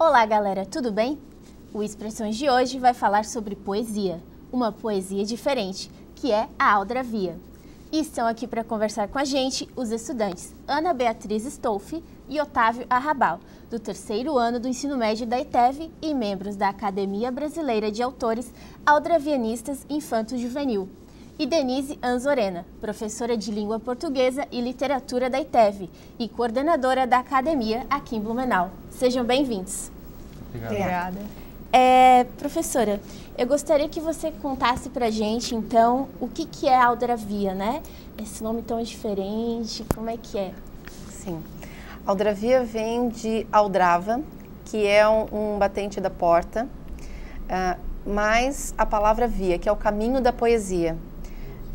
Olá, galera, tudo bem? O Expressões de hoje vai falar sobre poesia, uma poesia diferente, que é a Aldravia. E estão aqui para conversar com a gente os estudantes Ana Beatriz Stolfi e Otávio Arrabal, do terceiro ano do ensino médio da ETEV e membros da Academia Brasileira de Autores Aldravianistas Infanto-Juvenil. E Denise Anzorena, professora de Língua Portuguesa e Literatura da ETEV e coordenadora da Academia aqui em Blumenau. Sejam bem-vindos. Obrigada. Professora, eu gostaria que você contasse pra gente, então, o que é a Aldravia, né? Esse nome tão diferente, como é que é? Sim. Aldravia vem de aldrava, que é um batente da porta, mais a palavra via, que é o caminho da poesia.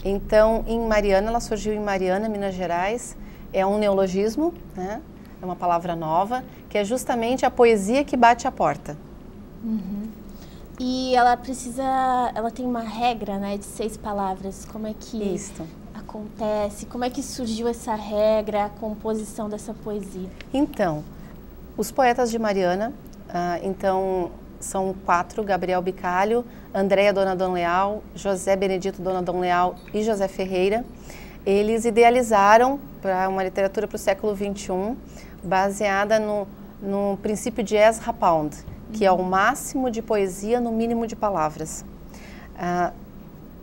Então, em Mariana, ela surgiu em Mariana, Minas Gerais, é um neologismo, né? É uma palavra nova, que é justamente a poesia que bate a porta. Uhum. E ela tem uma regra, né, de 6 palavras. Como é que acontece? Como é que surgiu essa regra, a composição dessa poesia? Então, os poetas de Mariana, são 4, Gabriel Bicalho, Andréa Donadon Leal, José Benedito Donadon Leal e José Ferreira. Eles idealizaram para uma literatura para o século XXI, baseada no princípio de Ezra Pound, que é o máximo de poesia no mínimo de palavras.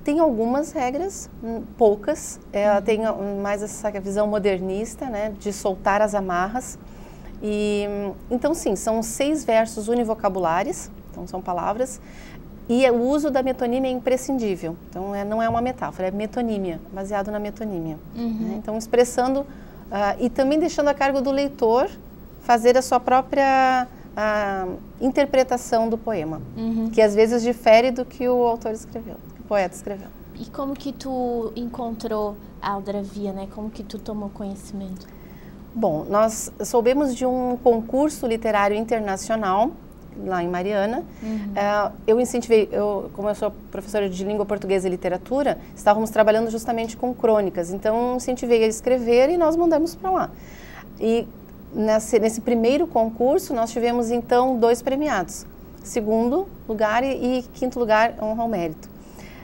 Tem algumas regras, poucas, tem mais essa visão modernista, né, de soltar as amarras. Então, sim, são 6 versos univocabulares, então são palavras, e o uso da metonímia é imprescindível. Então, não é uma metáfora, é metonímia, baseado na metonímia. Né? Então, expressando e também deixando a cargo do leitor fazer a sua própria interpretação do poema, que às vezes difere do que o autor escreveu, que o poeta escreveu. E como que tu encontrou a Aldravia, né? Como que tu tomou conhecimento? Bom, nós soubemos de um concurso literário internacional lá em Mariana. Eu incentivei, como eu sou professora de Língua Portuguesa e Literatura, estávamos trabalhando justamente com crônicas, então incentivei a escrever e nós mandamos para lá. E nesse primeiro concurso nós tivemos então 2 premiados, 2º lugar e 5º lugar, honra ao mérito.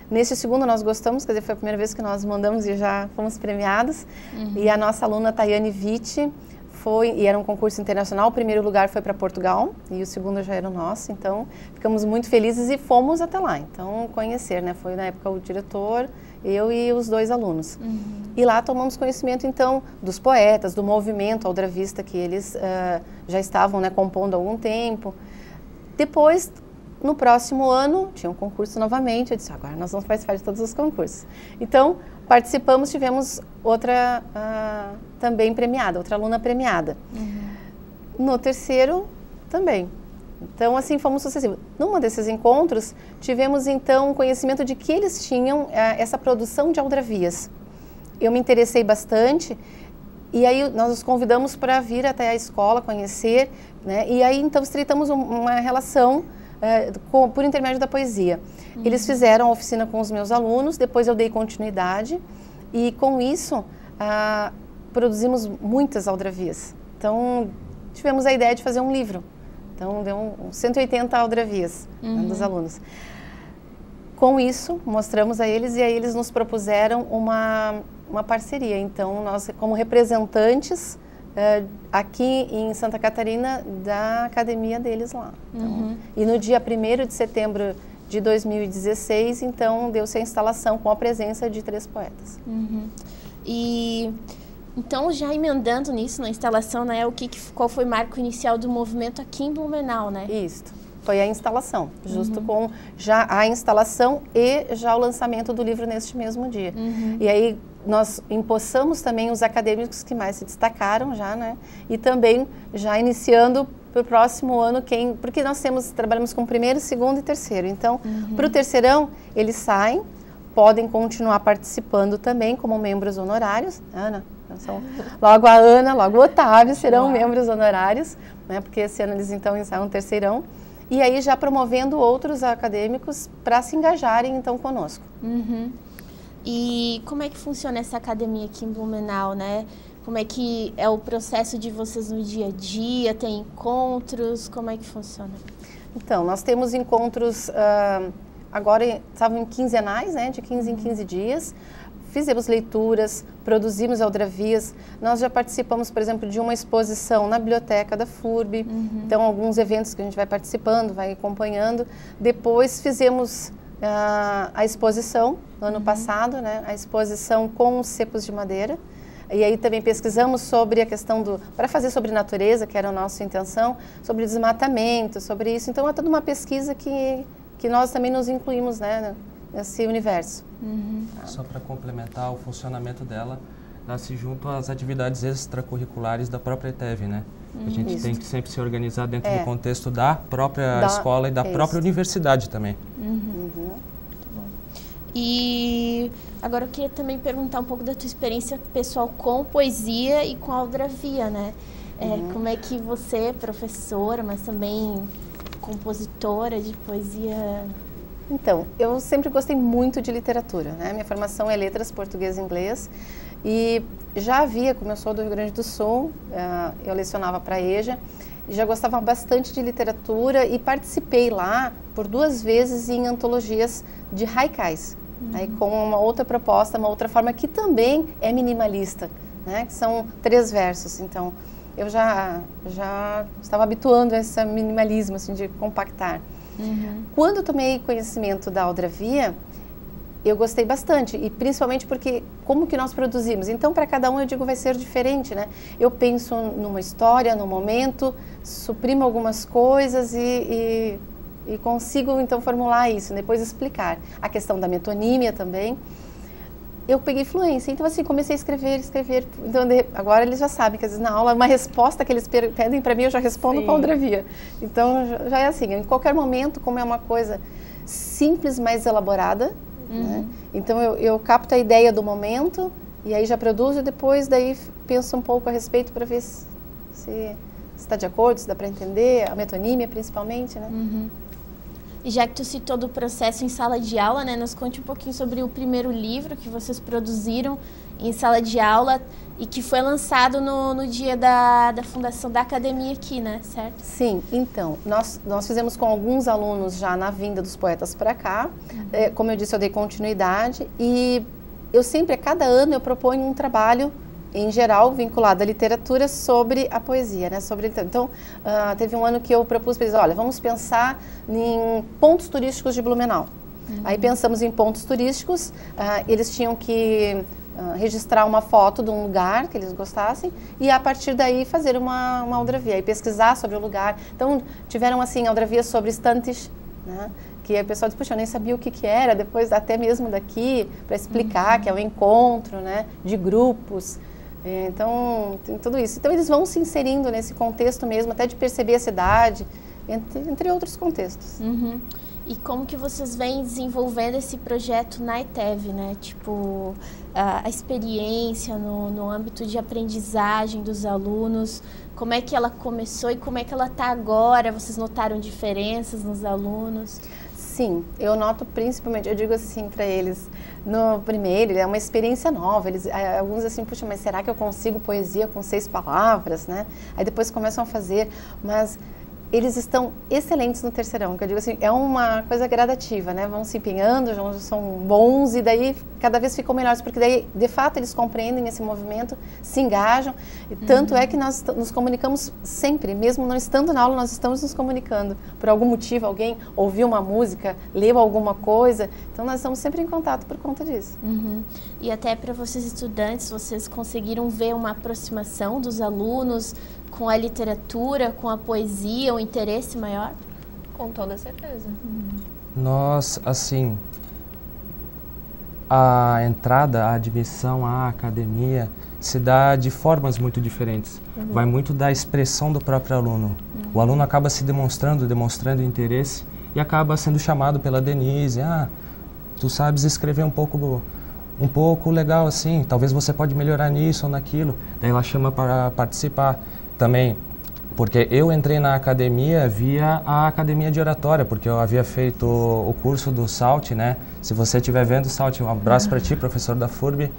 Nesse 2º nós gostamos, quer dizer, foi a primeira vez que nós mandamos e já fomos premiados. E a nossa aluna Tayane Witt e era um concurso internacional, o primeiro lugar foi para Portugal e o 2º já era o nosso, então ficamos muito felizes e fomos até lá. Então, conhecer, né? Foi na época o diretor, eu e os 2 alunos. E lá tomamos conhecimento, então, dos poetas, do movimento aldravista que eles já estavam, né, compondo há algum tempo. Depois, no próximo ano, tinha um concurso novamente, eu disse, agora nós vamos participar de todos os concursos. Então, participamos, tivemos outra também premiada, outra aluna premiada. No 3º, também. Então, assim, fomos sucessivos. Num desses encontros, tivemos, então, conhecimento de que eles tinham essa produção de aldravias. Eu me interessei bastante e aí nós os convidamos para vir até a escola, conhecer, né? E aí, então, estreitamos uma relação por intermédio da poesia. Eles fizeram a oficina com os meus alunos, depois eu dei continuidade e, com isso, produzimos muitas aldravias. Então, tivemos a ideia de fazer um livro. Então, deu 180 aldravias dos alunos. Com isso, mostramos a eles e aí eles nos propuseram uma parceria. Então, nós, como representantes aqui em Santa Catarina, da academia deles lá. Então, e no dia 1º de setembro de 2016, então, deu-se a instalação com a presença de 3 poetas. E... Então, já emendando nisso, na instalação, né, qual foi o marco inicial do movimento aqui em Blumenau, né? Isso, foi a instalação, justo com já a instalação e já o lançamento do livro neste mesmo dia. E aí nós empossamos também os acadêmicos que mais se destacaram já, né? E também já iniciando para o próximo ano, porque nós trabalhamos com 1º, 2º e 3º. Então, para o terceirão, eles saem, podem continuar participando também como membros honorários. Ana, logo a Ana, logo o Otávio serão membros honorários, né, porque esse ano eles então ensaiam um terceirão. E aí já promovendo outros acadêmicos para se engajarem então conosco. E como é que funciona essa academia aqui em Blumenau, né? Como é que é o processo de vocês no dia a dia? Tem encontros? Como é que funciona? Então, nós temos encontros, agora estavam quinzenais, né, de 15 em 15 dias. Fizemos leituras, produzimos aldravias. Nós já participamos, por exemplo, de uma exposição na biblioteca da FURB. Então, alguns eventos que a gente vai participando, vai acompanhando. Depois fizemos a exposição, no ano passado, né, a exposição com os cepos de madeira. E aí também pesquisamos sobre a questão para fazer sobre natureza, que era a nossa intenção, sobre desmatamento, sobre isso. Então, é toda uma pesquisa que nós também nos incluímos, né, nesse universo. Só para complementar o funcionamento dela, nasce junto às atividades extracurriculares da própria ETEV, né? A gente tem que sempre se organizar dentro do contexto da própria escola e da própria universidade também. E agora eu queria também perguntar um pouco da tua experiência pessoal com poesia e com aldravia, né? Como é que você, professora, mas também compositora de poesia... Então, eu sempre gostei muito de literatura, né? Minha formação é letras, português e inglês. E já havia, como eu sou do Rio Grande do Sul, eu lecionava para a EJA, e já gostava bastante de literatura e participei lá por 2 vezes em antologias de haikais, aí com uma outra proposta, uma outra forma que também é minimalista, né? Que são 3 versos. Então, eu já estava habituando a esse minimalismo, assim, de compactar. Quando eu tomei conhecimento da aldravia, eu gostei bastante, e principalmente porque como que nós produzimos. Então, para cada um, eu digo, vai ser diferente, né? Eu penso numa história, no momento, suprimo algumas coisas e consigo, então, formular isso, depois explicar. A questão da metonímia também. Eu peguei fluência, então assim, comecei a escrever. Então, agora eles já sabem que às vezes na aula, uma resposta que eles pedem para mim, eu já respondo com a aldravia. Então, já é assim, em qualquer momento, como é uma coisa simples, mas elaborada, né? Então, eu capto a ideia do momento e aí já produzo e depois daí penso um pouco a respeito para ver se está de acordo, se dá para entender, a metonímia principalmente, né? E já que tu citou do processo em sala de aula, né, nos conte um pouquinho sobre o primeiro livro que vocês produziram em sala de aula e que foi lançado no dia da fundação da academia aqui, né, certo? Sim, então, nós fizemos com alguns alunos já na vinda dos poetas para cá. Como eu disse, eu dei continuidade e eu sempre, a cada ano, eu proponho um trabalho, em geral, vinculado à literatura sobre a poesia, né? Então, teve um ano que eu propus para eles, olha, vamos pensar em pontos turísticos de Blumenau. Aí pensamos em pontos turísticos, eles tinham que registrar uma foto de um lugar que eles gostassem e a partir daí fazer uma aldravia e pesquisar sobre o lugar. Então, tiveram assim aldravias sobre estantes, né? Que a pessoa disse, puxa, eu nem sabia o que era, depois até mesmo daqui, para explicar que é um encontro, né, de grupos. Então, tem tudo isso. Então, eles vão se inserindo nesse contexto mesmo, até de perceber a cidade, entre outros contextos. E como que vocês vêm desenvolvendo esse projeto na ETEV, né? Tipo, a experiência no âmbito de aprendizagem dos alunos, como é que ela começou e como é que ela está agora? Vocês notaram diferenças nos alunos? Sim, eu noto principalmente, eu digo assim para eles, no primeiro, é uma experiência nova, alguns assim, puxa, mas será que eu consigo poesia com 6 palavras, né? Aí depois começam a fazer, mas eles estão excelentes no terceirão, que eu digo assim, é uma coisa gradativa, né? Vão se empenhando, são bons e daí cada vez ficam melhores, porque daí, de fato, eles compreendem esse movimento, se engajam, e tanto é que nós nos comunicamos sempre, mesmo não estando na aula, nós estamos nos comunicando. Por algum motivo, alguém ouviu uma música, leu alguma coisa, então nós estamos sempre em contato por conta disso. E até para vocês estudantes, vocês conseguiram ver uma aproximação dos alunos com a literatura, com a poesia, um interesse maior? Com toda certeza. Nós, assim, a entrada, a admissão à academia se dá de formas muito diferentes. Vai muito da expressão do próprio aluno. O aluno acaba se demonstrando interesse e acaba sendo chamado pela Denise. Tu sabes escrever um pouco legal assim, talvez você pode melhorar nisso ou naquilo. Daí ela chama para participar. Também, porque eu entrei na academia via a academia de oratória, porque eu havia feito o curso do SALT, né? Se você estiver vendo, SALT, um abraço para ti, professor da FURB.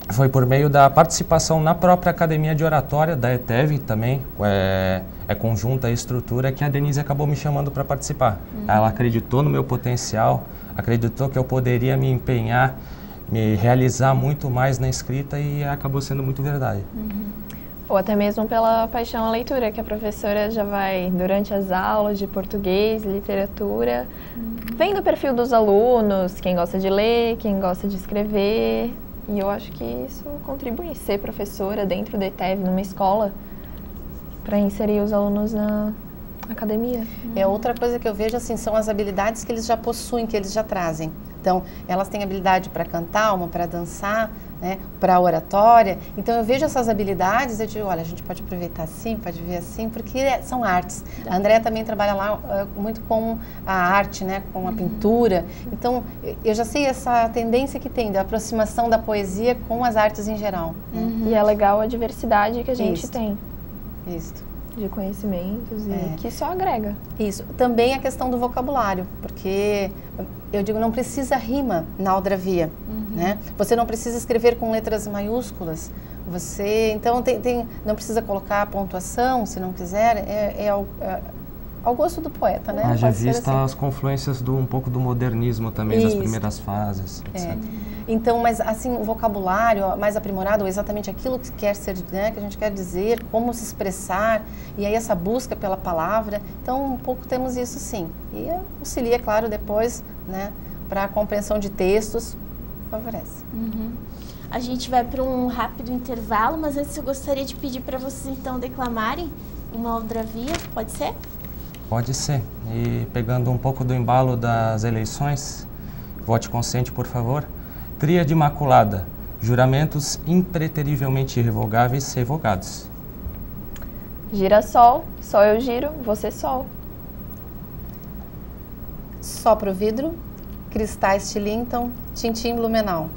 Foi por meio da participação na própria Academia de Oratória, da ETEV também, é conjunta a estrutura, que a Denise acabou me chamando para participar. Ela acreditou no meu potencial, acreditou que eu poderia me empenhar, me realizar muito mais na escrita e acabou sendo muito verdade. Ou até mesmo pela paixão à leitura, que a professora já vai, durante as aulas de português, literatura, vendo o perfil dos alunos, quem gosta de ler, quem gosta de escrever. E eu acho que isso contribui, ser professora dentro da ETEV, numa escola, para inserir os alunos na academia. Outra coisa que eu vejo, assim, são as habilidades que eles já possuem, que eles já trazem. Então, elas têm habilidade para cantar, uma para dançar, né, para oratória. Então, eu vejo essas habilidades e eu digo, olha, a gente pode aproveitar assim, pode ver assim, porque são artes. A Andréa também trabalha lá muito com a arte, né, com a pintura. Então, eu já sei essa tendência que tem da aproximação da poesia com as artes em geral. E é legal a diversidade que a gente tem. Isso. De conhecimentos e que só agrega. Isso. Também a questão do vocabulário, porque eu digo, não precisa rima na aldravia, né? Você não precisa escrever com letras maiúsculas. Você, então, não precisa colocar pontuação, se não quiser, ao gosto do poeta, né? Haja vista as confluências um pouco do modernismo também, das primeiras fases, etc. Então, mas assim, o vocabulário mais aprimorado, ou exatamente aquilo que quer ser, né, que a gente quer dizer, como se expressar, e aí essa busca pela palavra. Então, um pouco temos isso sim. E auxilia, claro, depois, né, para a compreensão de textos, favorece. A gente vai para um rápido intervalo, mas antes eu gostaria de pedir para vocês então declamarem uma aldravia, pode ser? Pode ser. E pegando um pouco do embalo das eleições, vote consciente, por favor. Tríade Imaculada, juramentos impreterivelmente irrevogáveis revogados. Girassol, sol eu giro, você sol. Sopro vidro, cristais tilintam, tintim blumenau.